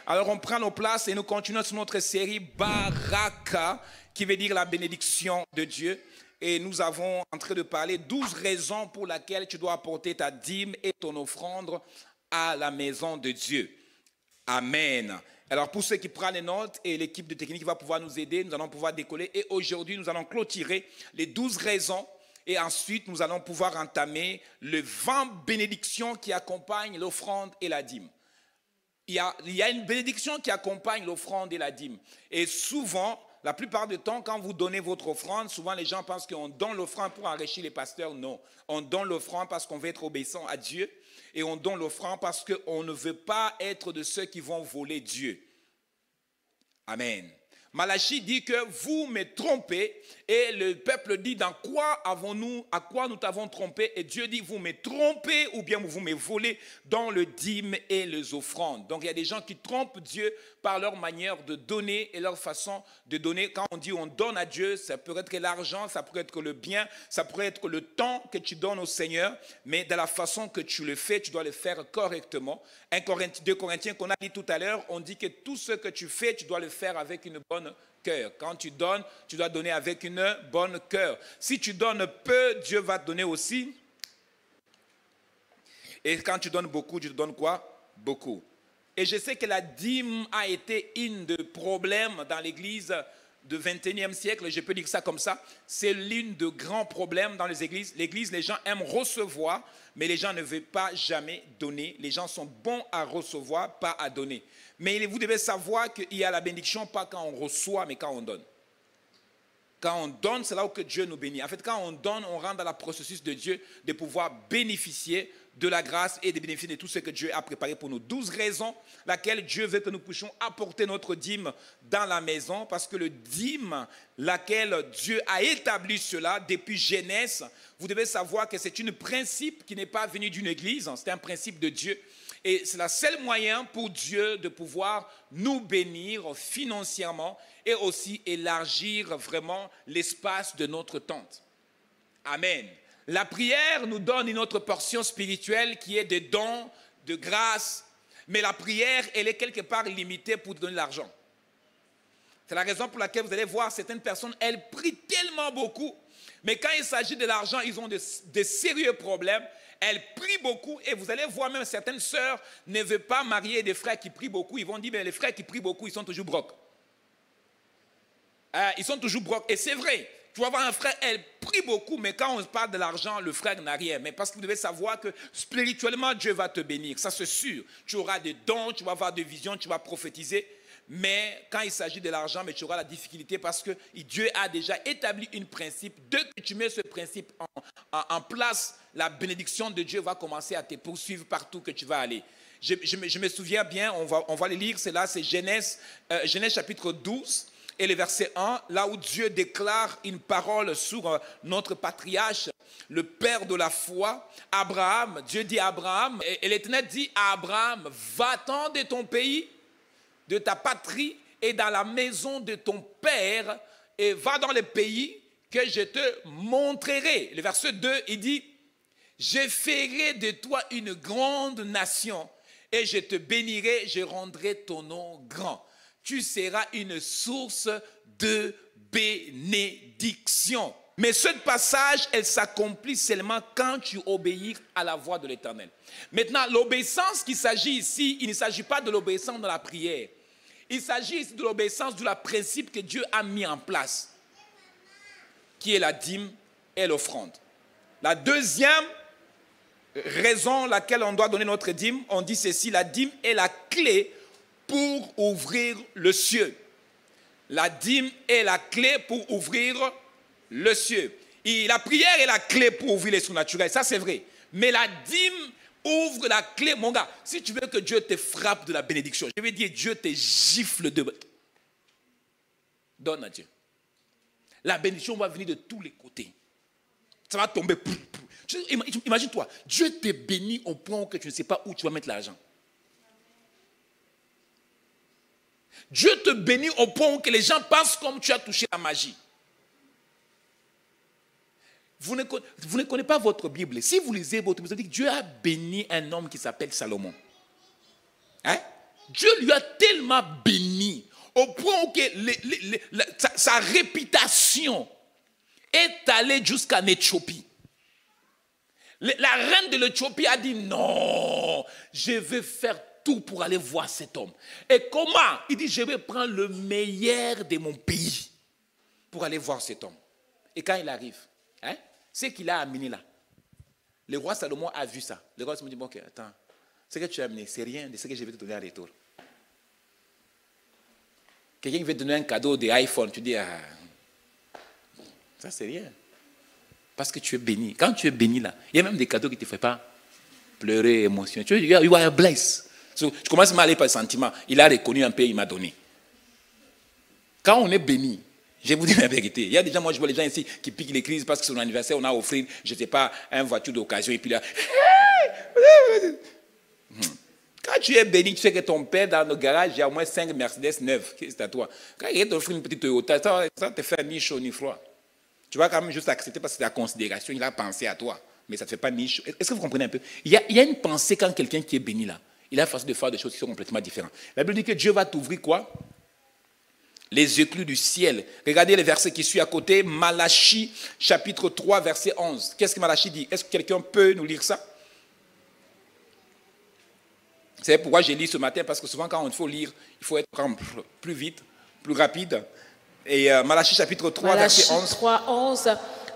Alors on prend nos places et nous continuons sur notre série Baraka, qui veut dire la bénédiction de Dieu. Et nous avons en train de parler 12 raisons pour lesquelles tu dois apporter ta dîme et ton offrande à la maison de Dieu. Amen. Alors pour ceux qui prennent les notes et l'équipe de technique va pouvoir nous aider, nous allons pouvoir décoller. Et aujourd'hui, nous allons clôturer les 12 raisons. Et ensuite, nous allons pouvoir entamer les 20 bénédictions qui accompagnent l'offrande et la dîme. Il y a une bénédiction qui accompagne l'offrande et la dîme. Et souvent, la plupart du temps, quand vous donnez votre offrande, souvent les gens pensent qu'on donne l'offrande pour enrichir les pasteurs. Non, on donne l'offrande parce qu'on veut être obéissant à Dieu. Et on donne l'offrande parce qu'on ne veut pas être de ceux qui vont voler Dieu. Amen. Malachie dit que vous me trompez et le peuple dit à quoi nous t'avons trompé, et Dieu dit vous me trompez ou bien vous me volez dans le dîme et les offrandes. Donc il y a des gens qui trompent Dieu par leur manière de donner et leur façon de donner. Quand on dit on donne à Dieu, ça peut être l'argent, ça peut être le bien, ça pourrait être le temps que tu donnes au Seigneur, mais de la façon que tu le fais, tu dois le faire correctement. 2 Corinthiens qu'on a dit tout à l'heure, on dit que tout ce que tu fais, tu dois le faire avec une bonne cœur. Quand tu donnes, tu dois donner avec une bonne cœur. Si tu donnes peu, Dieu va te donner aussi. Et quand tu donnes beaucoup, tu te donnes quoi? Beaucoup. Et je sais que la dîme a été un des problèmes dans l'église du XXIe siècle, je peux dire ça comme ça. C'est l'un des grands problèmes dans les églises. L'église, les gens aiment recevoir, mais les gens ne veulent pas jamais donner. Les gens sont bons à recevoir, pas à donner. Mais vous devez savoir qu'il y a la bénédiction, pas quand on reçoit, mais quand on donne. Quand on donne, c'est là où que Dieu nous bénit. En fait, quand on donne, on rentre dans le processus de Dieu de pouvoir bénéficier de la grâce et de bénéficier de tout ce que Dieu a préparé pour nous. 12 raisons laquelle Dieu veut que nous puissions apporter notre dîme dans la maison, parce que le dîme, laquelle Dieu a établi cela depuis Genèse, vous devez savoir que c'est un principe qui n'est pas venu d'une église, c'est un principe de Dieu. Et c'est le seul moyen pour Dieu de pouvoir nous bénir financièrement et aussi élargir vraiment l'espace de notre tente. Amen. La prière nous donne une autre portion spirituelle qui est des dons, de grâce. Mais la prière, elle est quelque part limitée pour donner l'argent. C'est la raison pour laquelle vous allez voir certaines personnes, elles prient tellement beaucoup. Mais quand il s'agit de l'argent, ils ont de sérieux problèmes. Elles prient beaucoup et vous allez voir même certaines sœurs ne veulent pas marier des frères qui prient beaucoup. Ils vont dire, mais les frères qui prient beaucoup, ils sont toujours brocs. Ils sont toujours brocs. Et c'est vrai. Tu vas voir un frère, elle prie beaucoup, mais quand on parle de l'argent, le frère n'a rien. Mais parce que vous devez savoir que spirituellement, Dieu va te bénir. Ça, c'est sûr. Tu auras des dons, tu vas avoir des visions, tu vas prophétiser. Mais quand il s'agit de l'argent, mais tu auras la difficulté parce que Dieu a déjà établi un principe. Dès que tu mets ce principe en place, la bénédiction de Dieu va commencer à te poursuivre partout que tu vas aller. Je me souviens bien, on va le lire, c'est là, c'est Genèse chapitre 12. Et le verset 1, là où Dieu déclare une parole sur notre patriarche, le père de la foi, Abraham. Dieu dit à Abraham, et l'Éternel dit à Abraham, va-t'en de ton pays, de ta patrie et dans la maison de ton père, et va dans le pays que je te montrerai. Le verset 2, il dit, je ferai de toi une grande nation, et je te bénirai, je rendrai ton nom grand. Tu seras une source de bénédiction. Mais ce passage, elle s'accomplit seulement quand tu obéis à la voix de l'Éternel. Maintenant, l'obéissance qu'il s'agit ici, il ne s'agit pas de l'obéissance dans la prière. Il s'agit ici de l'obéissance du principe que Dieu a mis en place, qui est la dîme et l'offrande. La deuxième raison laquelle on doit donner notre dîme, on dit ceci, la dîme est la clé pour ouvrir le ciel. La dîme est la clé pour ouvrir le ciel. Et la prière est la clé pour ouvrir les surnaturels, ça c'est vrai. Mais la dîme ouvre la clé, mon gars. Si tu veux que Dieu te frappe de la bénédiction, je veux dire Dieu te gifle de... Donne à Dieu. La bénédiction va venir de tous les côtés. Ça va tomber. Imagine-toi, Dieu te bénit au point que tu ne sais pas où tu vas mettre l'argent. Dieu te bénit au point que les gens pensent comme tu as touché la magie. Vous ne connaissez pas votre Bible. Si vous lisez votre Bible, vous dites que Dieu a béni un homme qui s'appelle Salomon. Hein? Dieu lui a tellement béni au point où sa réputation est allée jusqu'en Éthiopie. La reine de l'Éthiopie a dit non, je vais faire tout pour aller voir cet homme. Et comment? Il dit, je vais prendre le meilleur de mon pays pour aller voir cet homme. Et quand il arrive, ce qu'il a amené là, le roi Salomon a vu ça. Le roi se dit, bon, ok, attends, ce que tu as amené, c'est rien de ce que je vais te donner en retour. Quelqu'un qui veut te donner un cadeau d'iPhone, tu dis, ah, ça c'est rien. Parce que tu es béni. Quand tu es béni là, il y a même des cadeaux qui ne te font pas pleurer, émotionner. Tu vois, you are blessed. So, je commence à aller par le sentiment. Il a reconnu un peu, il m'a donné. Quand on est béni, je vais vous dire la vérité. Il y a des gens, moi je vois les gens ici qui piquent les crises parce que c'est son anniversaire, on a offert, je ne sais pas, une voiture d'occasion et puis là. Quand tu es béni, tu sais que ton père dans le garage, il y a au moins 5 Mercedes neuves. C'est à toi. Quand il t'offre une petite Toyota, ça te fait ni chaud ni froid. Tu vas quand même juste accepter parce que c'est la considération, il a pensé à toi. Mais ça ne te fait pas ni chaud. Est-ce que vous comprenez un peu? Il y a une pensée quand quelqu'un qui est béni là. Il a la façon de faire des choses qui sont complètement différentes. La Bible dit que Dieu va t'ouvrir quoi? Les éclus du ciel. Regardez le verset qui suit à côté. Malachie, chapitre 3, verset 11. Qu'est-ce que Malachie dit? Est-ce que quelqu'un peut nous lire ça? C'est pourquoi j'ai lu ce matin, parce que souvent quand il faut lire, il faut être plus vite, plus rapide. Et Malachie, chapitre 3, verset 11. Malachie 3, 11.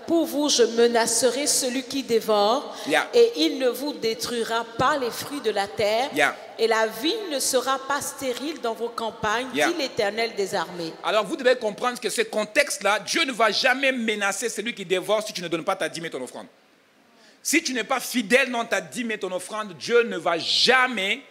Pour vous, je menacerai celui qui dévore, et il ne vous détruira pas les fruits de la terre, et la vigne ne sera pas stérile dans vos campagnes, dit l'Éternel des armées. Alors vous devez comprendre que ce contexte-là, Dieu ne va jamais menacer celui qui dévore si tu ne donnes pas ta dîme et ton offrande. Si tu n'es pas fidèle dans ta dîme et ton offrande, Dieu ne va jamais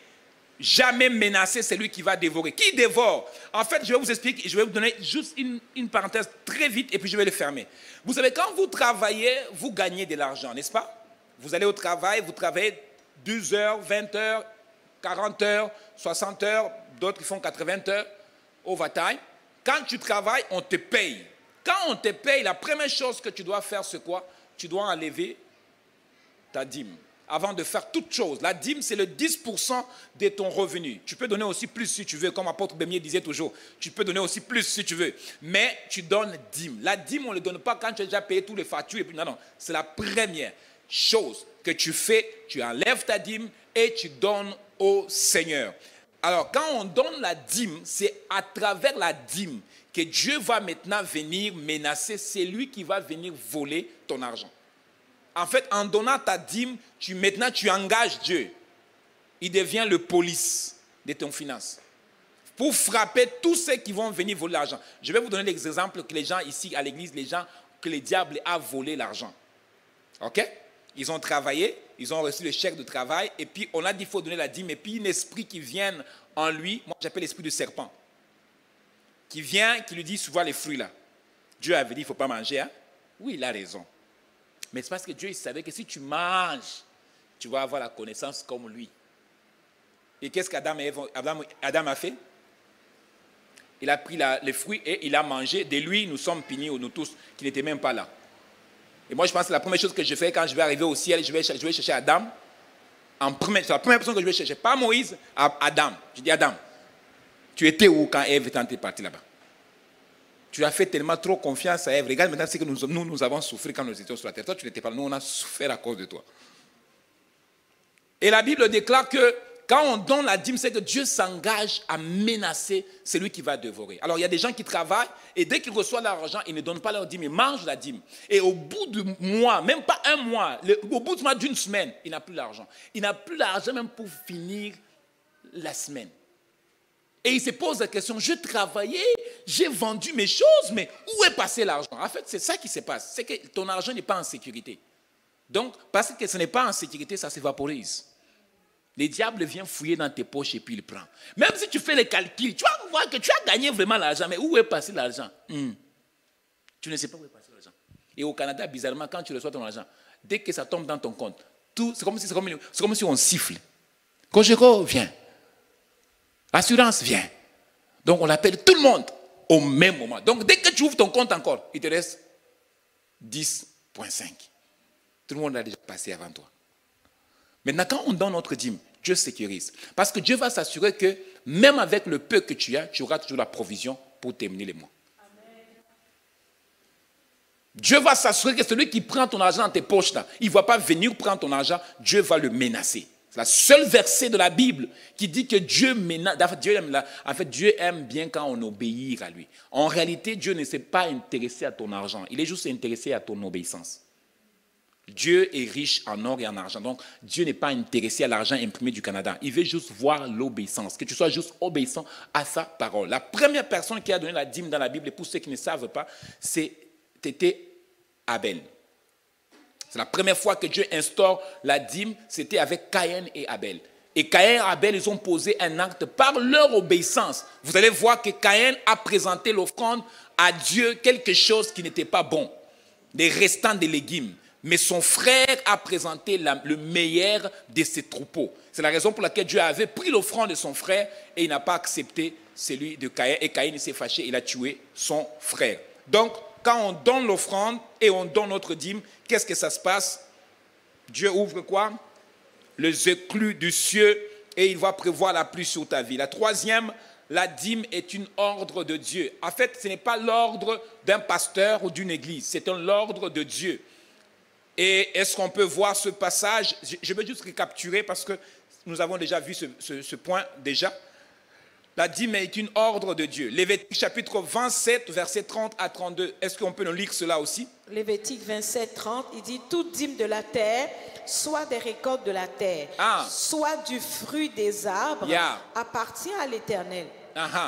menacer celui qui va dévorer. Qui dévore? En fait, je vais vous expliquer, je vais vous donner juste une parenthèse très vite et puis je vais le fermer. Vous savez, quand vous travaillez, vous gagnez de l'argent, n'est-ce pas? Vous allez au travail, vous travaillez 12 heures, 20 heures, 40 heures, 60 heures, d'autres qui font 80 heures, overtime. Quand tu travailles, on te paye. Quand on te paye, la première chose que tu dois faire, c'est quoi? Tu dois enlever ta dîme. Avant de faire toute chose. La dîme, c'est le 10% de ton revenu. Tu peux donner aussi plus si tu veux, comme l'apôtre Bémier disait toujours. Tu peux donner aussi plus si tu veux. Mais tu donnes dîme. La dîme, on ne le donne pas quand tu as déjà payé tous les factures. Et puis, non, c'est la première chose que tu fais. Tu enlèves ta dîme et tu donnes au Seigneur. Alors, quand on donne la dîme, c'est à travers la dîme que Dieu va maintenant venir menacer. C'est lui qui va venir voler ton argent. En fait, en donnant ta dîme, maintenant tu engages Dieu. Il devient le police de ton finance. Pour frapper tous ceux qui vont venir voler l'argent. Je vais vous donner l'exemple que les gens ici à l'église, les gens que le diable a volé l'argent. Ok? Ils ont travaillé, ils ont reçu le chèque de travail, et puis on a dit qu'il faut donner la dîme, et puis un esprit qui vient en lui, moi j'appelle l'esprit du serpent, qui vient, qui lui dit souvent les fruits là. Dieu avait dit il ne faut pas manger, hein? Oui, il a raison. Mais c'est parce que Dieu il savait que si tu manges, tu vas avoir la connaissance comme lui. Et qu'est-ce qu'Adam a fait? Il a pris les fruits et il a mangé. De lui, nous sommes punis, nous tous, qui n'étaient même pas là. Et moi, je pense que la première chose que je fais quand je vais arriver au ciel, je vais chercher Adam. C'est la première personne que je vais chercher. Pas Moïse, Adam. Je dis, Adam, tu étais où quand Ève était partie là-bas? Tu as fait tellement trop confiance à Ève. Regarde maintenant ce que nous avons souffert quand nous étions sur la terre. Toi, tu n'étais pas là. Nous, on a souffert à cause de toi. Et la Bible déclare que quand on donne la dîme, c'est que Dieu s'engage à menacer celui qui va dévorer. Alors, il y a des gens qui travaillent et dès qu'ils reçoivent l'argent, ils ne donnent pas leur dîme, ils mangent la dîme. Et au bout du mois, même pas un mois, au bout d'une semaine, il n'a plus l'argent. Il n'a plus l'argent même pour finir la semaine. Et il se pose la question, je travaillais, j'ai vendu mes choses, mais où est passé l'argent? En fait, c'est ça qui se passe. C'est que ton argent n'est pas en sécurité. Donc, parce que ce n'est pas en sécurité, ça s'évaporise. Le diable vient fouiller dans tes poches et puis il prend. Même si tu fais les calculs, tu vas voir que tu as gagné vraiment l'argent, mais où est passé l'argent? Tu ne sais pas où est passé l'argent. Et au Canada, bizarrement, quand tu reçois ton argent, dès que ça tombe dans ton compte, c'est comme si on siffle. Cogeco, viens. Assurance, viens. Donc, on appelle tout le monde au même moment. Donc, dès que tu ouvres ton compte encore, il te reste 10,5. Tout le monde a déjà passé avant toi. Maintenant, quand on donne notre dîme, Dieu sécurise. Parce que Dieu va s'assurer que même avec le peu que tu as, tu auras toujours la provision pour terminer les mois. Dieu va s'assurer que celui qui prend ton argent dans tes poches, là, il ne va pas venir prendre ton argent, Dieu va le menacer. C'est la seule verset de la Bible qui dit que Dieu menace. En fait, Dieu aime bien quand on obéit à lui. En réalité, Dieu ne s'est pas intéressé à ton argent, il est juste intéressé à ton obéissance. Dieu est riche en or et en argent. Donc, Dieu n'est pas intéressé à l'argent imprimé du Canada. Il veut juste voir l'obéissance, que tu sois juste obéissant à sa parole. La première personne qui a donné la dîme dans la Bible, et pour ceux qui ne savent pas, c'était Abel. C'est la première fois que Dieu instaure la dîme, c'était avec Caïn et Abel. Et Caïn et Abel, ils ont posé un acte par leur obéissance. Vous allez voir que Caïn a présenté l'offrande à Dieu, quelque chose qui n'était pas bon, les restants des légumes. Mais son frère a présenté le meilleur de ses troupeaux. C'est la raison pour laquelle Dieu avait pris l'offrande de son frère et il n'a pas accepté celui de Caïn. Et Caïn s'est fâché, il a tué son frère. Donc, quand on donne l'offrande et on donne notre dîme, qu'est-ce que ça se passe? Dieu ouvre quoi? Les écluses du ciel et il va prévoir la pluie sur ta vie. La troisième, la dîme est une ordre de Dieu. En fait, ce n'est pas l'ordre d'un pasteur ou d'une église, c'est un ordre de Dieu. Et est-ce qu'on peut voir ce passage? Je veux juste récapituler parce que nous avons déjà vu ce point déjà. La dîme est une ordre de Dieu. Lévitique chapitre 27, versets 30 à 32. Est-ce qu'on peut nous lire cela aussi? Lévitique 27, 30, il dit « Toute dîme de la terre, soit des récoltes de la terre, soit du fruit des arbres, appartient à l'Éternel. »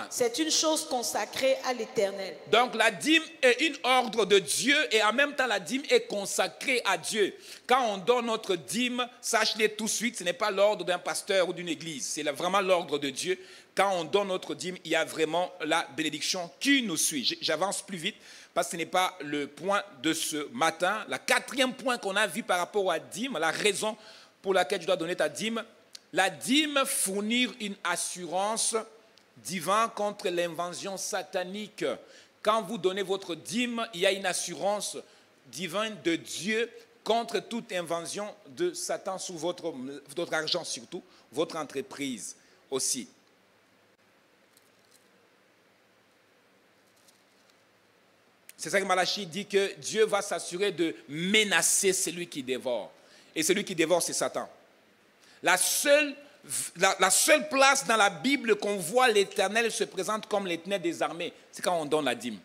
C'est une chose consacrée à l'Éternel. Donc la dîme est une ordre de Dieu et en même temps la dîme est consacrée à Dieu. Quand on donne notre dîme, sache-le tout de suite, ce n'est pas l'ordre d'un pasteur ou d'une église, c'est vraiment l'ordre de Dieu. Quand on donne notre dîme, il y a vraiment la bénédiction qui nous suit. J'avance plus vite parce que ce n'est pas le point de ce matin. Le quatrième point qu'on a vu par rapport à la dîme, la raison pour laquelle tu dois donner ta dîme, la dîme fournit une assurance divin contre l'invasion satanique. Quand vous donnez votre dîme, il y a une assurance divine de Dieu contre toute invasion de Satan sur votre argent surtout, votre entreprise aussi. C'est ça que Malachie dit que Dieu va s'assurer de menacer celui qui dévore. Et celui qui dévore, c'est Satan. La seule place dans la Bible qu'on voit l'Éternel se présente comme l'Éternel des armées, c'est quand on donne la dîme.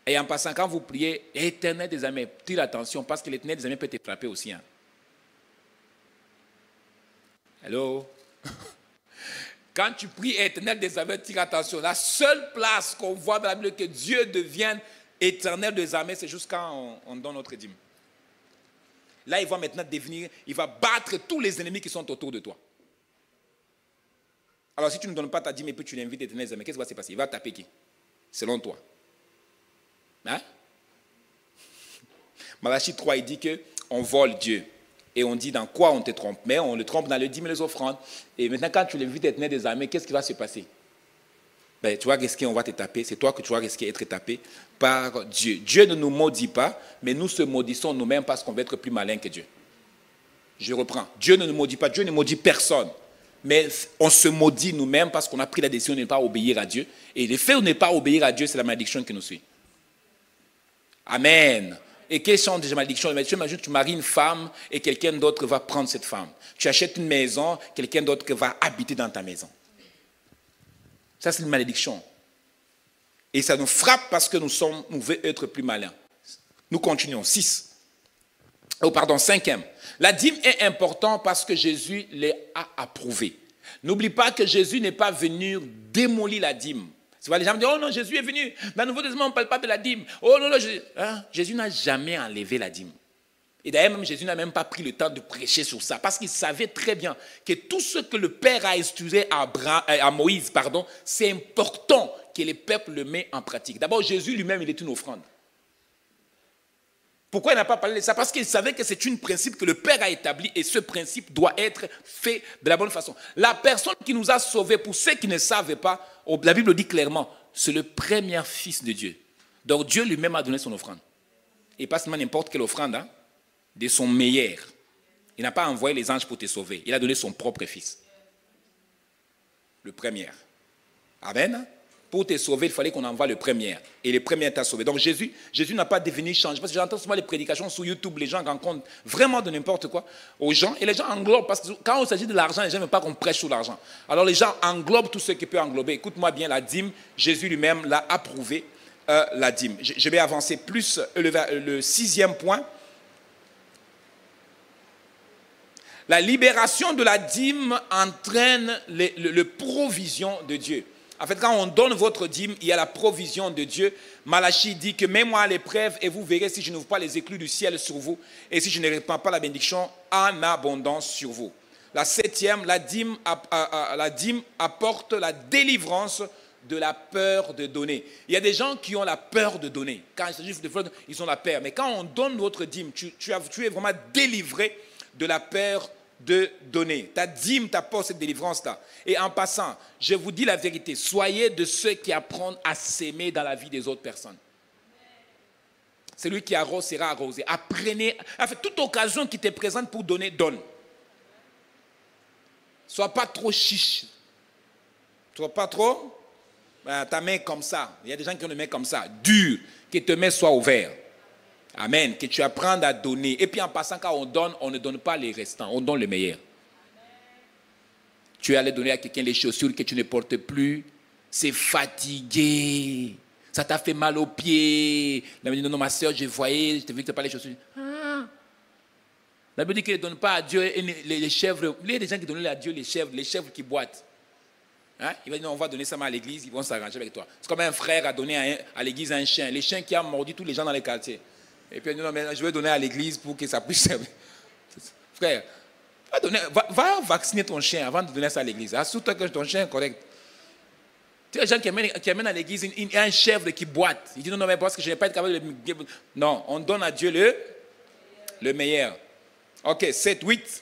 Et en passant, quand vous priez, Éternel des armées, tire attention parce que l'Éternel des armées peut te frapper aussi. Hein. Hello? Quand tu pries Éternel des armées, tire attention. La seule place qu'on voit dans la Bible que Dieu devienne Éternel des armées, c'est juste quand on donne notre dîme. Là, il va maintenant devenir, il va battre tous les ennemis qui sont autour de toi. Alors, si tu ne donnes pas ta dîme et puis tu l'invites Éternel des armées, qu'est-ce qui va se passer? Il va taper qui? Selon toi. Hein? Malachie 3, il dit qu'on vole Dieu. Et on dit dans quoi on te trompe? Mais on le trompe dans le dîme et les offrandes. Et maintenant, quand tu l'invites Éternel des armées, qu'est-ce qui va se passer? Ben, tu vas risquer, on va te taper. C'est toi que tu vas risquer d'être tapé par Dieu. Dieu ne nous maudit pas, mais nous se maudissons nous-mêmes parce qu'on veut être plus malin que Dieu. Je reprends. Dieu ne nous maudit pas. Dieu ne maudit personne. Mais on se maudit nous-mêmes parce qu'on a pris la décision de ne pas obéir à Dieu. Et le fait de ne pas obéir à Dieu, c'est la malédiction qui nous suit. Amen. Et quelles sont des malédictions? Imagine, tu maries une femme et quelqu'un d'autre va prendre cette femme. Tu achètes une maison, quelqu'un d'autre va habiter dans ta maison. Ça, c'est une malédiction. Et ça nous frappe parce que nous voulons être plus malins. Nous continuons. 5e. La dîme est importante parce que Jésus l'a approuvé. N'oublie pas que Jésus n'est pas venu démolir la dîme. Tu vois, les gens me disent, oh non, Jésus est venu. Dans le Nouveau Testament, on ne parle pas de la dîme. Oh non, non, Jésus n'a jamais enlevé la dîme. Et d'ailleurs, même Jésus n'a même pas pris le temps de prêcher sur ça. Parce qu'il savait très bien que tout ce que le Père a instruit à Moïse, c'est important que les peuples le mettent en pratique. D'abord, Jésus lui-même, il est une offrande. Pourquoi il n'a pas parlé de ça? Parce qu'il savait que c'est un principe que le Père a établi et ce principe doit être fait de la bonne façon. La personne qui nous a sauvés, pour ceux qui ne savaient pas, la Bible dit clairement, c'est le premier fils de Dieu. Donc Dieu lui-même a donné son offrande. Et pas seulement n'importe quelle offrande, hein, de son meilleur. Il n'a pas envoyé les anges pour te sauver. Il a donné son propre fils. Le premier. Amen. Pour te sauver, il fallait qu'on envoie le premier. Et le premier t'a sauvé. Donc Jésus n'a pas devenu change. Parce que j'entends souvent les prédications sur YouTube, les gens rencontrent vraiment de n'importe quoi aux gens. Et les gens englobent. Parce que quand il s'agit de l'argent, les gens n'aiment pas qu'on prêche sur l'argent. Alors les gens englobent tout ce qui peut englober. Écoute-moi bien, la dîme, Jésus lui-même l'a approuvé, la dîme. Je vais avancer plus le 6e point. La libération de la dîme entraîne le provision de Dieu. En fait, quand on donne votre dîme, il y a la provision de Dieu. Malachie dit que mets-moi à l'épreuve et vous verrez si je n'ouvre pas les éclus du ciel sur vous et si je ne répands pas la bénédiction en abondance sur vous. La 7e, la dîme apporte la délivrance de la peur de donner. Il y a des gens qui ont la peur de donner. Quand il s'agit de fraude, ils ont la peur. Mais quand on donne votre dîme, tu es vraiment délivré de la peur de donner. Ta dîme t'apporte cette délivrance-là. Et en passant, je vous dis la vérité, soyez de ceux qui apprennent à s'aimer dans la vie des autres personnes. Celui qui arrose sera arrosé. Apprenez, en fait, toute occasion qui te présente pour donner, donne. Sois pas trop chiche. Sois pas trop, ta main comme ça. Il y a des gens qui ont une main comme ça, dure, que ta main soit ouverte. Amen. Que tu apprennes à donner. Et puis en passant, quand on donne, on ne donne pas les restants, on donne le meilleur. Tu es allé donner à quelqu'un les chaussures que tu ne portes plus. C'est fatigué. Ça t'a fait mal aux pieds. La Bible dit, non, ma soeur, je voyais, je t'ai vu que tu n'as pas les chaussures. Ah. La Bible dit qu'il ne donne pas à Dieu les chèvres. Il y a des gens qui donnent à Dieu les chèvres qui boitent. Hein? Il va dire, non, on va donner ça à l'église, ils vont s'arranger avec toi. C'est comme un frère a donné à l'église un chien. Les chiens qui ont mordu tous les gens dans les quartiers. Et puis, non, mais je vais donner à l'église pour que ça puisse servir. Frère, va vacciner ton chien avant de donner ça à l'église. Assure-toi que ton chien est correct. Tu sais, les gens qui amènent à l'église, il y a un chèvre qui boite. Il dit, non, mais parce que je n'ai pas été capable de... Non, on donne à Dieu le meilleur. Ok, 7, 8.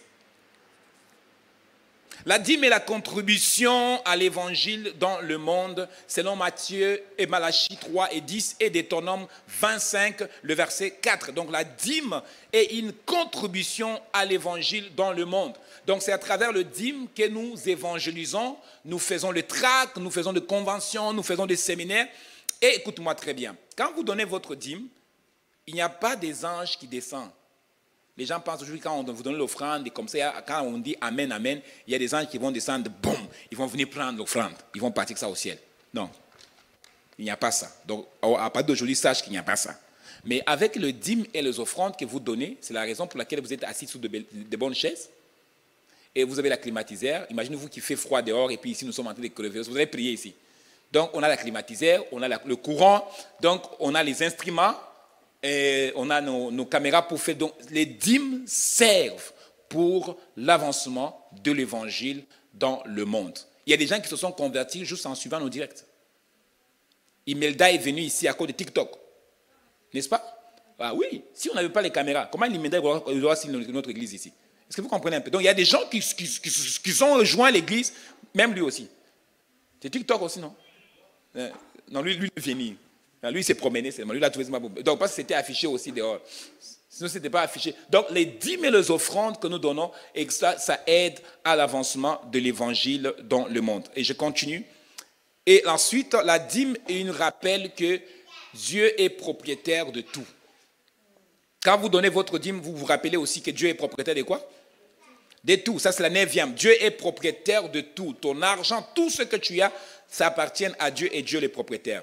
La dîme est la contribution à l'évangile dans le monde, selon Matthieu et Malachie 3 et 10 et Deutéronome 25, le verset 4. Donc la dîme est une contribution à l'évangile dans le monde. Donc c'est à travers le dîme que nous évangélisons, nous faisons le tract, nous faisons des conventions, nous faisons des séminaires. Et écoute-moi très bien, quand vous donnez votre dîme, il n'y a pas des anges qui descendent. Les gens pensent aujourd'hui, quand on vous donne l'offrande, comme ça, quand on dit Amen, Amen, il y a des anges qui vont descendre, boum, ils vont venir prendre l'offrande. Ils vont partir ça au ciel. Non, il n'y a pas ça. Donc, à partir d'aujourd'hui, sache qu'il n'y a pas ça. Mais avec le dîme et les offrandes que vous donnez, c'est la raison pour laquelle vous êtes assis sous de bonnes chaises. Et vous avez la climatiseur. Imaginez-vous qu'il fait froid dehors et puis ici, nous sommes en train de crever. Vous allez prier ici. Donc, on a la climatiseur, on a le courant, donc on a les instruments. Et on a nos caméras pour faire. Donc, les dîmes servent pour l'avancement de l'évangile dans le monde. Il y a des gens qui se sont convertis juste en suivant nos directs. Imelda est venue ici à cause de TikTok. N'est-ce pas? Ah oui, si on n'avait pas les caméras, comment Imelda va voir notre église ici? Est-ce que vous comprenez un peu? Donc, il y a des gens qui ont rejoint l'église, même lui aussi. C'est TikTok aussi, non? Non, lui il est venu. Lui, il s'est promené seulement. Lui, il a trouvé ça. Donc, parce que c'était affiché aussi dehors. Sinon, ce n'était pas affiché. Donc, les dîmes et les offrandes que nous donnons, et ça aide à l'avancement de l'évangile dans le monde. Et je continue. Et ensuite, la dîme est une rappel que Dieu est propriétaire de tout. Quand vous donnez votre dîme, vous vous rappelez aussi que Dieu est propriétaire de quoi? De tout. Ça, c'est la 9e. Dieu est propriétaire de tout. Ton argent, tout ce que tu as, ça appartient à Dieu et Dieu est le propriétaire.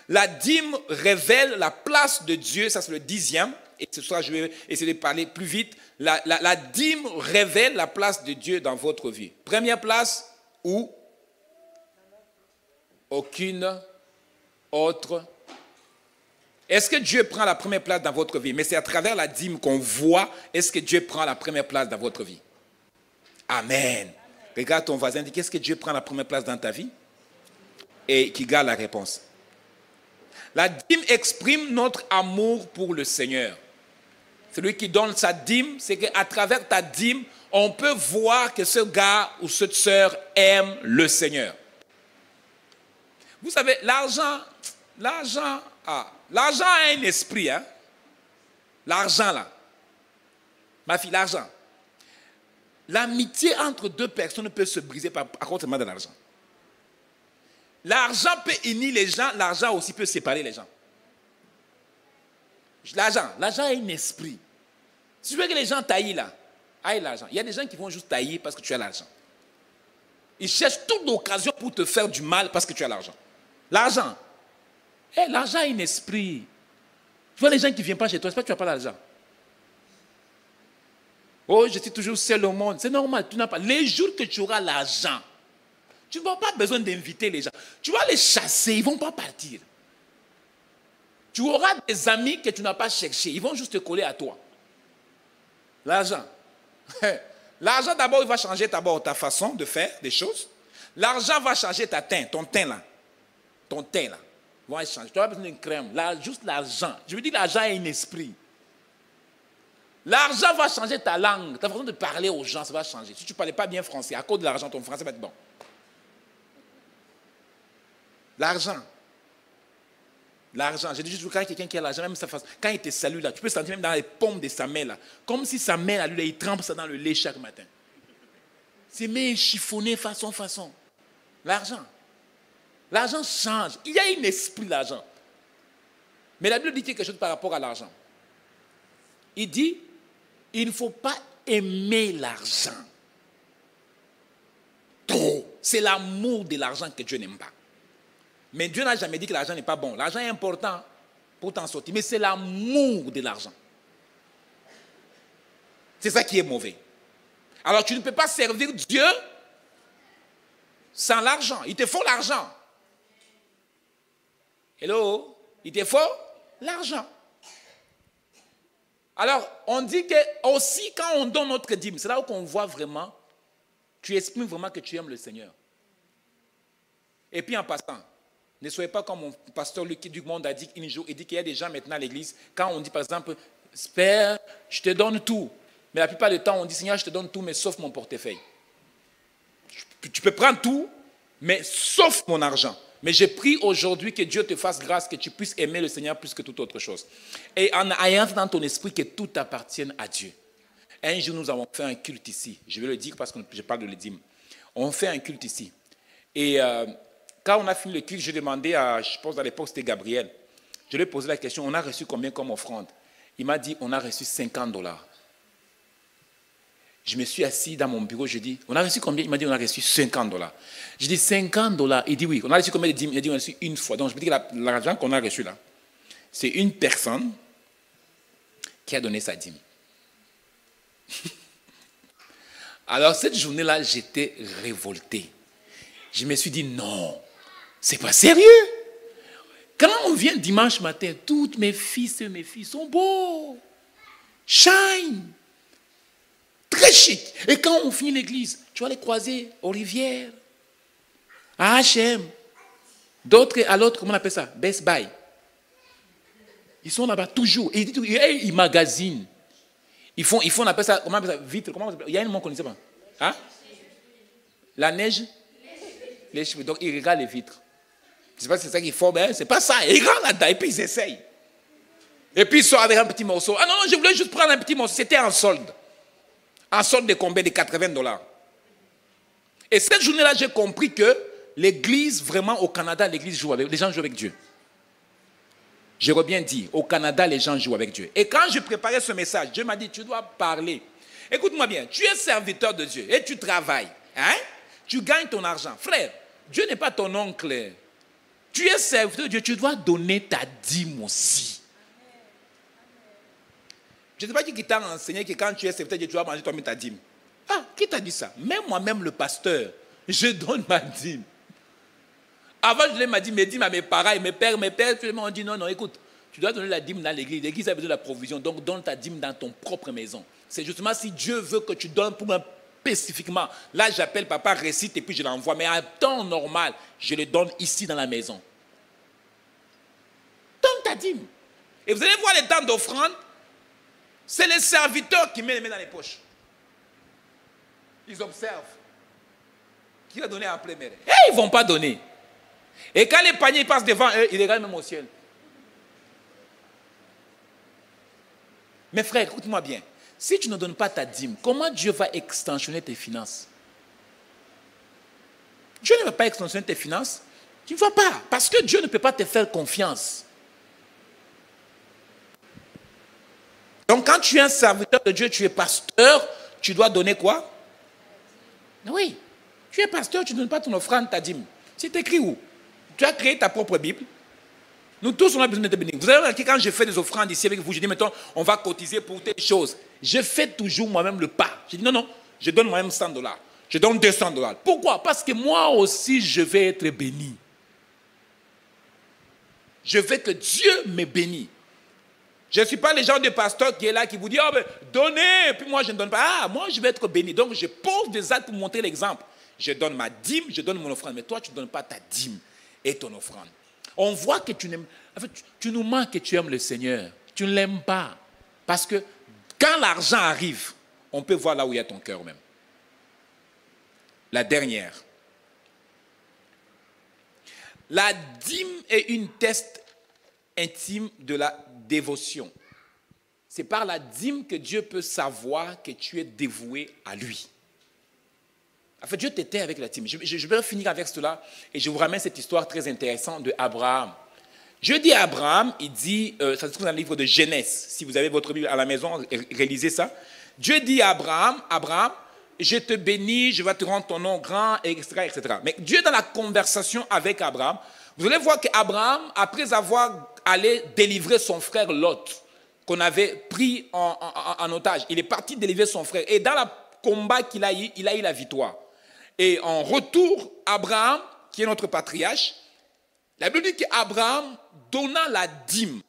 La dîme révèle la place de Dieu, ça c'est le 10e, et ce soir je vais essayer de parler plus vite. La dîme révèle la place de Dieu dans votre vie. Première place, où aucune autre. Est-ce que Dieu prend la première place dans votre vie? Mais c'est à travers la dîme qu'on voit, est-ce que Dieu prend la première place dans votre vie? Amen. Regarde ton voisin, dis, qu'est-ce que Dieu prend la première place dans ta vie? Et qui garde la réponse. La dîme exprime notre amour pour le Seigneur. Celui qui donne sa dîme, c'est qu'à travers ta dîme, on peut voir que ce gars ou cette sœur aime le Seigneur. Vous savez, l'argent a un esprit. Hein? L'argent, là. Ma fille, l'argent. l'amitié entre deux personnes peut se briser à cause de l'argent. L'argent peut unir les gens, l'argent aussi peut séparer les gens. L'argent a un esprit. Si tu veux que les gens taillent là, aille l'argent. Il y a des gens qui vont juste tailler parce que tu as l'argent. Ils cherchent toute occasion pour te faire du mal parce que tu as l'argent. L'argent. L'argent a un esprit. Tu vois les gens qui ne viennent pas chez toi, c'est pas que tu n'as pas l'argent. Oh, je suis toujours seul au monde. C'est normal, tu n'as pas. Les jours que tu auras l'argent, tu n'auras pas besoin d'inviter les gens. Tu vas les chasser, ils ne vont pas partir. Tu auras des amis que tu n'as pas cherchés, ils vont juste te coller à toi. L'argent. L'argent, d'abord, il va changer ta façon de faire des choses. L'argent va changer ton teint là. Ton teint là. Va changer. Tu n'auras pas besoin d'une crème. Juste l'argent. Je veux dire, l'argent a un esprit. L'argent va changer ta langue. Ta façon de parler aux gens, ça va changer. Si tu ne parlais pas bien français, à cause de l'argent, ton français va être bon. L'argent. L'argent. J'ai dit juste quand quelqu'un qui a l'argent, même sa façon, quand il te salue là, tu peux sentir même dans les paumes de sa main là, comme si sa main là, lui, il trempe ça dans le lait chaque matin. Ses mains chiffonnées façon. L'argent. L'argent change. Il y a un esprit l'argent. Mais la Bible dit quelque chose par rapport à l'argent. Il dit, il ne faut pas aimer l'argent trop. C'est l'amour de l'argent que Dieu n'aime pas. Mais Dieu n'a jamais dit que l'argent n'est pas bon. L'argent est important pour t'en sortir. Mais c'est l'amour de l'argent. C'est ça qui est mauvais. Alors tu ne peux pas servir Dieu sans l'argent. Il te faut l'argent. Hello? Il te faut l'argent. Alors on dit que aussi quand on donne notre dîme, c'est là où on voit vraiment, tu exprimes vraiment que tu aimes le Seigneur. Et puis en passant, ne soyez pas comme mon pasteur Luc du Monde a dit un jour. Il dit qu'il y a des gens maintenant à l'église, quand on dit par exemple, Père, je te donne tout. Mais la plupart du temps, on dit, Seigneur, je te donne tout, mais sauf mon portefeuille. Tu peux prendre tout, mais sauf mon argent. Mais je prie aujourd'hui que Dieu te fasse grâce, que tu puisses aimer le Seigneur plus que toute autre chose. Et en ayant dans ton esprit que tout appartienne à Dieu. Un jour, nous avons fait un culte ici. Je vais le dire parce que je parle de l'édime. On fait un culte ici. Et quand on a fini le culte, j'ai demandé à, je pense à l'époque c'était Gabriel, je lui ai posé la question, on a reçu combien comme offrande? Il m'a dit, on a reçu $50. Je me suis assis dans mon bureau, je dis, on a reçu combien? Il m'a dit, on a reçu $50. Je dis, $50? Il dit, oui. On a reçu combien de dîmes? Il a dit, on a reçu une fois. Donc je me dis que l'argent qu'on a reçu là, c'est une personne qui a donné sa dîme. Alors cette journée-là, j'étais révolté. Je me suis dit, non, c'est pas sérieux. Quand on vient dimanche matin, toutes mes fils et mes filles sont beaux, shine, très chic. Et quand on finit l'église, tu vas les croiser aux rivières, à H&M, d'autres à l'autre, comment on appelle ça? Best Buy. Ils sont là-bas toujours. Et ils magasinent. Ils font, on appelle ça, comment on appelle ça? Vitre. Il y a un mot qu'on ne sait pas. Hein? La neige? Les cheveux. Donc, ils regardent les vitres. Je ne sais pas si c'est ça qu'ils font, mais c'est pas ça. Ils regardent là-dedans et puis ils essayent. Et puis ils sortent avec un petit morceau. Ah non, je voulais juste prendre un petit morceau. C'était en solde. En solde de combien? De $80. Et cette journée-là, j'ai compris que l'église, vraiment au Canada, l'église joue avec, les gens jouent avec Dieu. J'aurais bien dit, au Canada, les gens jouent avec Dieu. Et quand je préparais ce message, Dieu m'a dit, tu dois parler. Écoute-moi bien, tu es serviteur de Dieu et tu travailles. Hein? Tu gagnes ton argent. Frère, Dieu n'est pas ton oncle. Tu es serviteur de Dieu, tu dois donner ta dîme aussi. Je ne sais pas qui t'a enseigné que quand tu es serviteur de Dieu, tu dois manger toi-même ta dîme. Ah, qui t'a dit ça? Même moi-même, le pasteur, je donne ma dîme. Avant, je m'a dit, mes dîmes à mes parents et mes pères, ils m'ont dit, non, écoute, tu dois donner la dîme dans l'église. L'église a besoin de la provision, donc donne ta dîme dans ton propre maison. C'est justement si Dieu veut que tu donnes pour un spécifiquement. Là, j'appelle papa, récite et puis je l'envoie. Mais à temps normal, je le donne ici dans la maison. Donne ta dîme. Et vous allez voir les temps d'offrande, c'est les serviteurs qui mettent les mains dans les poches. Ils observent. Qui va donner après mère? Ils ne vont pas donner. Et quand les paniers passent devant eux, ils regardent même au ciel. Mes frères, écoute-moi bien. Si tu ne donnes pas ta dîme, comment Dieu va extensionner tes finances? Dieu ne va pas extensionner tes finances. Tu ne vois pas. Parce que Dieu ne peut pas te faire confiance. Donc quand tu es un serviteur de Dieu, tu es pasteur, tu dois donner quoi? Oui. Tu es pasteur, tu ne donnes pas ton offrande, ta dîme. C'est écrit où? Tu as créé ta propre Bible. Nous tous, on a besoin d'être bénis. Vous avez remarqué, quand je fais des offrandes ici avec vous, je dis, mettons, on va cotiser pour telle chose. Je fais toujours moi-même le pas. Je dis, non, je donne moi-même $100. Je donne $200. Pourquoi? Parce que moi aussi, je vais être béni. Je veux que Dieu me bénisse. Je ne suis pas le genre de pasteur qui est là, qui vous dit, oh, ben, donnez, puis moi, je ne donne pas. Ah, moi, je vais être béni. Donc, je pose des actes pour montrer l'exemple. Je donne ma dîme, je donne mon offrande. Mais toi, tu ne donnes pas ta dîme et ton offrande. On voit que tu n'aimes... En fait, tu nous manques que tu aimes le Seigneur. Tu ne l'aimes pas. Parce que quand l'argent arrive, on peut voir là où il y a ton cœur même. La dernière. La dîme est une test intime de la dévotion. C'est par la dîme que Dieu peut savoir que tu es dévoué à lui. En fait, Dieu t'était avec la dîme. Je vais finir avec cela et je vous ramène cette histoire très intéressante de Abraham. Dieu dit à Abraham, il dit, ça se trouve dans le livre de Genèse, si vous avez votre Bible à la maison, réalisez ça. Dieu dit à Abraham, je te bénis, je vais te rendre ton nom grand, etc., etc. Mais Dieu, dans la conversation avec Abraham, vous allez voir qu'Abraham, après avoir allé délivrer son frère Lot, qu'on avait pris en otage, il est parti délivrer son frère. Et dans le combat qu'il a eu la victoire. Et en retour, Abraham, qui est notre patriarche, la Bible dit qu'Abraham donna la dîme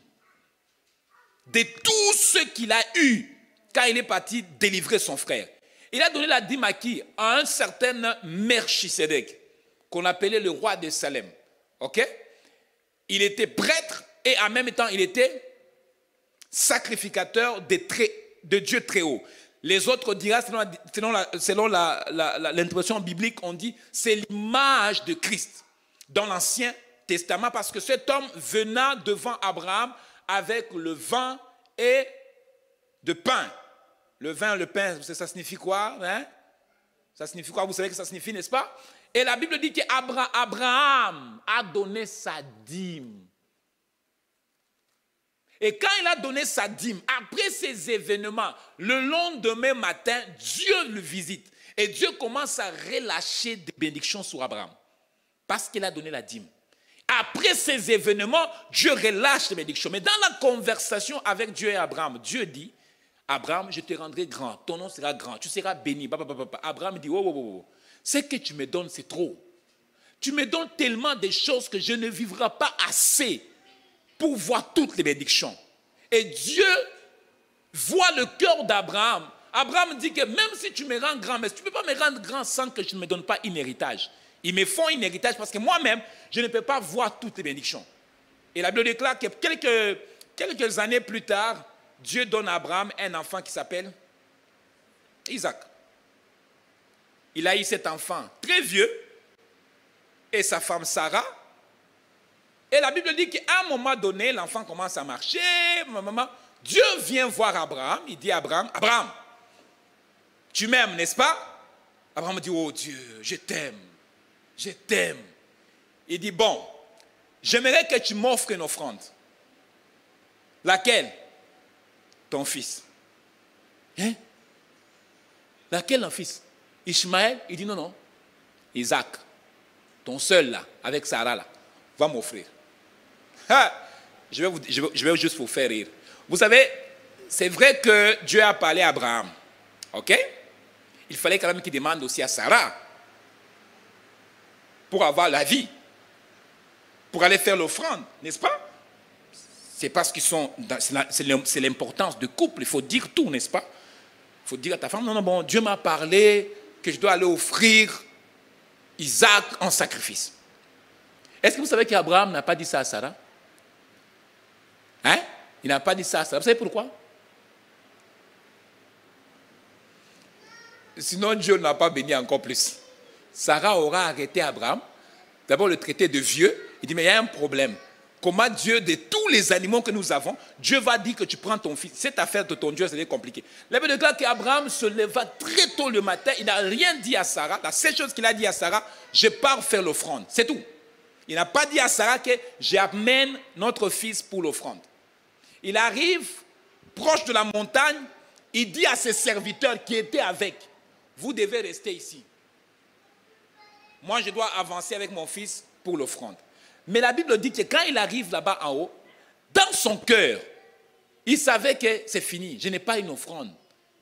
de tout ce qu'il a eu quand il est parti délivrer son frère. Il a donné la dîme à qui? À un certain Melchisedec, qu'on appelait le roi de Salem. Ok? Il était prêtre et en même temps, il était sacrificateur de Dieu très haut. Les autres diront, selon l'interprétation biblique, on dit c'est l'image de Christ dans l'Ancien Testament, parce que cet homme venait devant Abraham avec le vin et de pain. Le vin, le pain, ça signifie quoi? Hein? Ça signifie quoi? Vous savez que ça signifie, n'est-ce pas? Et la Bible dit qu'Abraham a donné sa dîme. Et quand il a donné sa dîme, après ces événements, le lendemain matin, Dieu le visite. Et Dieu commence à relâcher des bénédictions sur Abraham. Parce qu'il a donné la dîme. Après ces événements, Dieu relâche des bénédictions. Mais dans la conversation avec Dieu et Abraham, Dieu dit, Abraham, je te rendrai grand, ton nom sera grand, tu seras béni. Abraham dit, oh. Ce que tu me donnes, c'est trop. Tu me donnes tellement de choses que je ne vivrai pas assez pour voir toutes les bénédictions. Et Dieu voit le cœur d'Abraham. Abraham dit que même si tu me rends grand, mais tu ne peux pas me rendre grand sans que je ne me donne pas un héritage. Ils me font un héritage parce que moi-même, je ne peux pas voir toutes les bénédictions. Et la Bible déclare que quelques années plus tard, Dieu donne à Abraham un enfant qui s'appelle Isaac. Il a eu cet enfant très vieux et sa femme Sarah. Et la Bible dit qu'à un moment donné, l'enfant commence à marcher. Dieu vient voir Abraham. Il dit à Abraham, Abraham, tu m'aimes, n'est-ce pas? Abraham dit, oh Dieu, je t'aime. Je t'aime. Il dit, bon, j'aimerais que tu m'offres une offrande. Laquelle? Ton fils. Hein? Laquelle ton fils? Ishmaël? Il dit, non. Isaac, ton seul là, avec Sarah là, va m'offrir. Je vais juste vous faire rire. Vous savez, c'est vrai que Dieu a parlé à Abraham. Ok? Il fallait quand même qu'il demande aussi à Sarah pour avoir la vie, pour aller faire l'offrande, n'est-ce pas? C'est parce qu'ils sont, c'est l'importance du couple, il faut dire tout, n'est-ce pas? Il faut dire à ta femme, non, bon, Dieu m'a parlé que je dois aller offrir Isaac en sacrifice. Est-ce que vous savez qu'Abraham n'a pas dit ça à Sarah? Hein? Il n'a pas dit ça à Sarah. Vous savez pourquoi? Sinon, Dieu n'a pas béni encore plus. Sarah aura arrêté Abraham. D'abord, le traité de vieux. Il dit, mais il y a un problème. comment Dieu, de tous les animaux que nous avons, Dieu va dire que tu prends ton fils. Cette affaire de ton Dieu, c'est compliqué. La Bible déclare qu'Abraham se leva très tôt le matin. Il n'a rien dit à Sarah. La seule chose qu'il a dit à Sarah, je pars faire l'offrande. C'est tout. Il n'a pas dit à Sarah que j'amène notre fils pour l'offrande. Il arrive proche de la montagne. Il dit à ses serviteurs qui étaient avec, vous devez rester ici. Moi, je dois avancer avec mon fils pour l'offrande. Mais la Bible dit que quand il arrive là-bas en haut, dans son cœur, il savait que c'est fini. Je n'ai pas une offrande.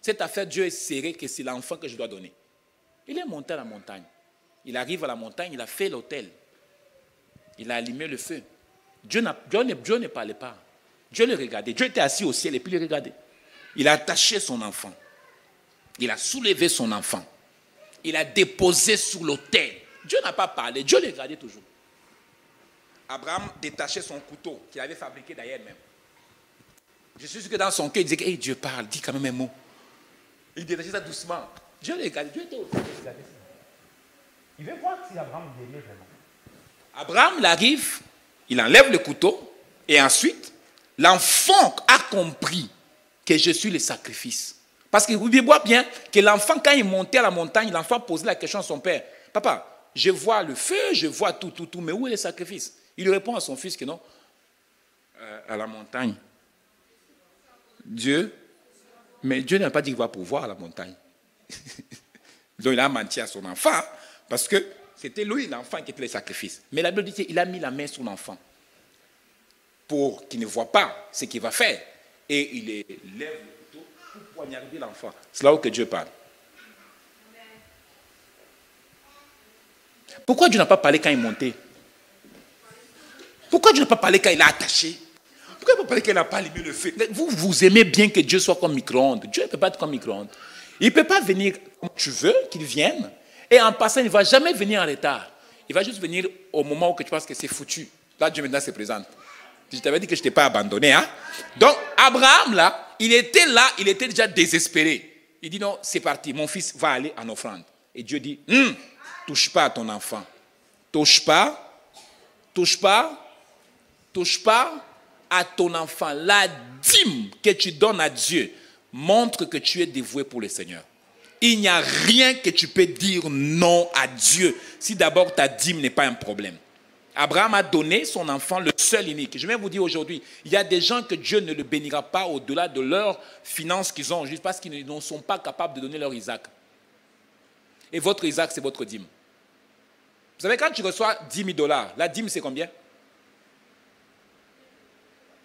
Cette affaire, Dieu est serré que c'est l'enfant que je dois donner. Il est monté à la montagne. Il arrive à la montagne, il a fait l'autel. Il a allumé le feu. Dieu ne parlait pas. Dieu le regardait. Dieu était assis au ciel et puis il le regardait. Il a attaché son enfant. Il a soulevé son enfant. Il a déposé sur l'autel. Dieu n'a pas parlé. Dieu le regardait toujours. Abraham détachait son couteau qu'il avait fabriqué d'ailleurs même. Je suis sûr que dans son cœur, il disait que hey, Dieu parle, dis quand même un mot. Il détachait ça doucement. Dieu le regardait. Dieu était au ciel. Il veut voir si Abraham l'aimait vraiment. Abraham il arrive, il enlève le couteau et ensuite, l'enfant a compris que je suis le sacrifice. Parce que vous voyez bien que l'enfant, quand il montait à la montagne, l'enfant posait la question à son père. Papa, je vois le feu, je vois tout, mais où est le sacrifice? Il répond à son fils que non. À la montagne. Dieu, mais Dieu n'a pas dit qu'il va pouvoir à la montagne. Donc il a menti à son enfant parce que c'était lui l'enfant qui était le sacrifice. Mais la Bible dit qu'il a mis la main sur l'enfant pour qu'il ne voit pas ce qu'il va faire. Et il lève le couteau pour poignarder l'enfant. C'est là où que Dieu parle. Pourquoi Dieu n'a pas parlé quand il montait? Pourquoi Dieu n'a pas parlé quand il a attaché? Pourquoi il n'a pas parlé quand il n'a pas allumé le feu? Vous aimez bien que Dieu soit comme micro-ondes. Dieu ne peut pas être comme micro-ondes. Il ne peut pas venir comme tu veux qu'il vienne. Et en passant, il ne va jamais venir en retard. Il va juste venir au moment où tu penses que c'est foutu. Là, Dieu maintenant se présente. Je t'avais dit que je ne t'ai pas abandonné. Hein? Donc, Abraham, là, il était déjà désespéré. Il dit non, c'est parti, mon fils va aller en offrande. Et Dieu dit, touche pas à ton enfant. Touche pas à ton enfant. La dîme que tu donnes à Dieu montre que tu es dévoué pour le Seigneur. Il n'y a rien que tu peux dire non à Dieu si d'abord ta dîme n'est pas un problème. Abraham a donné son enfant, le seul unique. Je vais vous dire aujourd'hui, il y a des gens que Dieu ne le bénira pas au-delà de leurs finances qu'ils ont, juste parce qu'ils ne sont pas capables de donner leur Isaac. Et votre Isaac, c'est votre dîme. Vous savez, quand tu reçois 10 000 $, la dîme, c'est combien?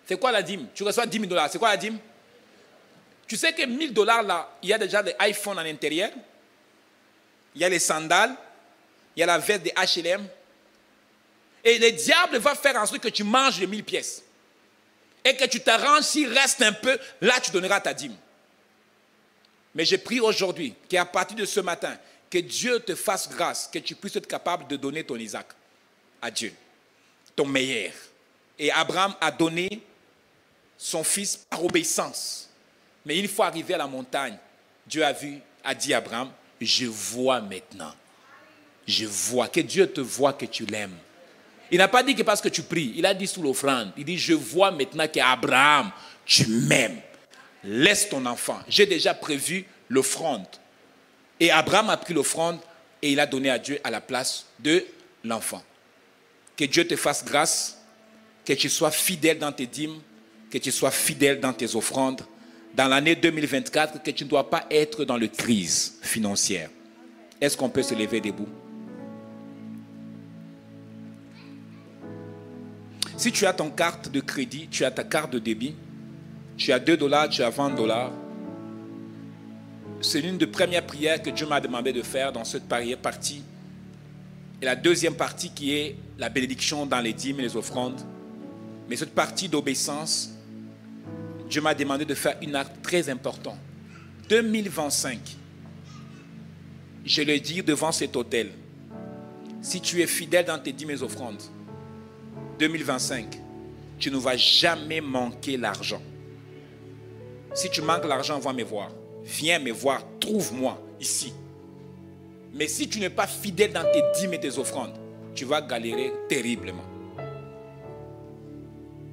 C'est quoi la dîme? Tu reçois 10 000 $, c'est quoi la dîme? Tu sais que 1 000 $, là, il y a déjà des iPhones à l'intérieur, il y a les sandales, il y a la veste des H&M. Et le diable va faire en sorte que tu manges les 1000 pièces. Et que tu t'arranges, s'il reste un peu, là tu donneras ta dîme. Mais je prie aujourd'hui qu'à partir de ce matin, que Dieu te fasse grâce, que tu puisses être capable de donner ton Isaac à Dieu, ton meilleur. Et Abraham a donné son fils par obéissance. Mais une fois arrivé à la montagne, Dieu a dit à Abraham, je vois maintenant. Je vois, que Dieu te voit que tu l'aimes. Il n'a pas dit que parce que tu pries, il a dit sous l'offrande. Il dit, je vois maintenant qu'Abraham, tu m'aimes. Laisse ton enfant. J'ai déjà prévu l'offrande. Et Abraham a pris l'offrande et il a donné à Dieu à la place de l'enfant. Que Dieu te fasse grâce, que tu sois fidèle dans tes dîmes, que tu sois fidèle dans tes offrandes. Dans l'année 2024, que tu ne dois pas être dans la crise financière. Est-ce qu'on peut se lever debout? Si tu as ton carte de crédit, tu as ta carte de débit, tu as 2 $, tu as 20 $, c'est l'une des premières prières que Dieu m'a demandé de faire dans cette partie. Et la deuxième partie qui est la bénédiction dans les dîmes et les offrandes. Mais cette partie d'obéissance, Dieu m'a demandé de faire un acte très important. 2025, je le dis devant cet autel, si tu es fidèle dans tes dîmes et offrandes, 2025, tu ne vas jamais manquer l'argent. Si tu manques l'argent, viens me voir. Viens me voir, trouve-moi ici. Mais si tu n'es pas fidèle dans tes dîmes et tes offrandes, tu vas galérer terriblement.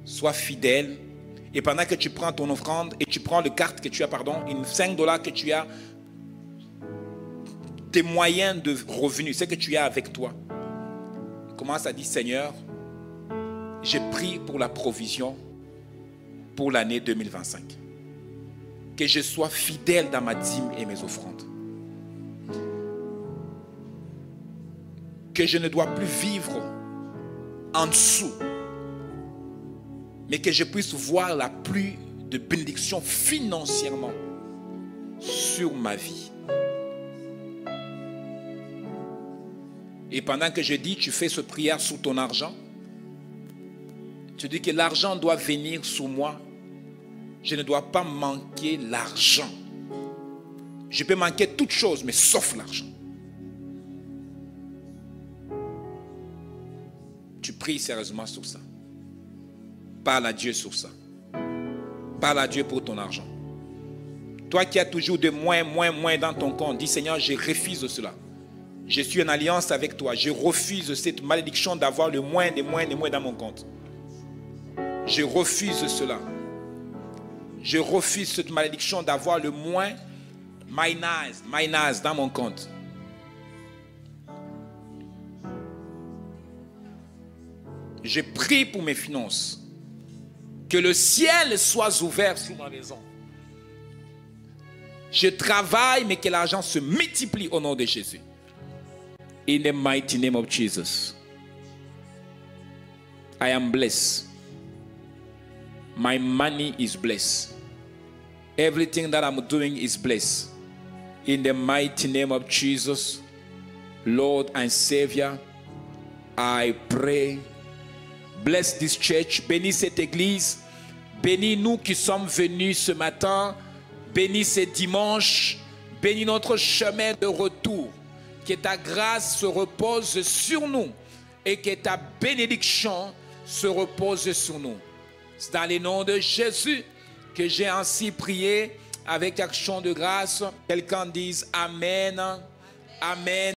sois fidèle. Et pendant que tu prends ton offrande et tu prends le carte que tu as, une $5 que tu as, tes moyens de revenus, ce que tu as avec toi, commence à dire, Seigneur, j'ai pris pour la provision pour l'année 2025. Que je sois fidèle dans ma dîme et mes offrandes. Que je ne dois plus vivre en dessous, mais que je puisse voir la pluie de bénédiction financièrement sur ma vie. Et pendant que je dis, tu fais cette prière sous ton argent, tu dis que l'argent doit venir sur moi. Je ne dois pas manquer l'argent. Je peux manquer toutes choses, mais sauf l'argent. Tu pries sérieusement sur ça. Parle à Dieu sur ça. Parle à Dieu pour ton argent. Toi qui as toujours de moins dans ton compte, dis Seigneur, je refuse cela. Je suis en alliance avec toi. Je refuse cette malédiction d'avoir le moins dans mon compte. Je refuse cela. Je refuse cette malédiction d'avoir le moins minus dans mon compte. Je prie pour mes finances. Que le ciel soit ouvert sur ma maison. Je travaille, mais que l'argent se multiplie au nom de Jésus. In the mighty name of Jesus. I am blessed. My money is blessed. Everything that I'm doing is blessed. In the mighty name of Jesus, Lord and Savior, I pray. Bless this church. Bénis cette église. Bénis nous qui sommes venus ce matin. Bénis ce dimanche. Bénis notre chemin de retour. Que ta grâce se repose sur nous et que ta bénédiction se repose sur nous. C'est dans le nom de Jésus que j'ai ainsi prié avec action de grâce. Quelqu'un dise Amen. Amen.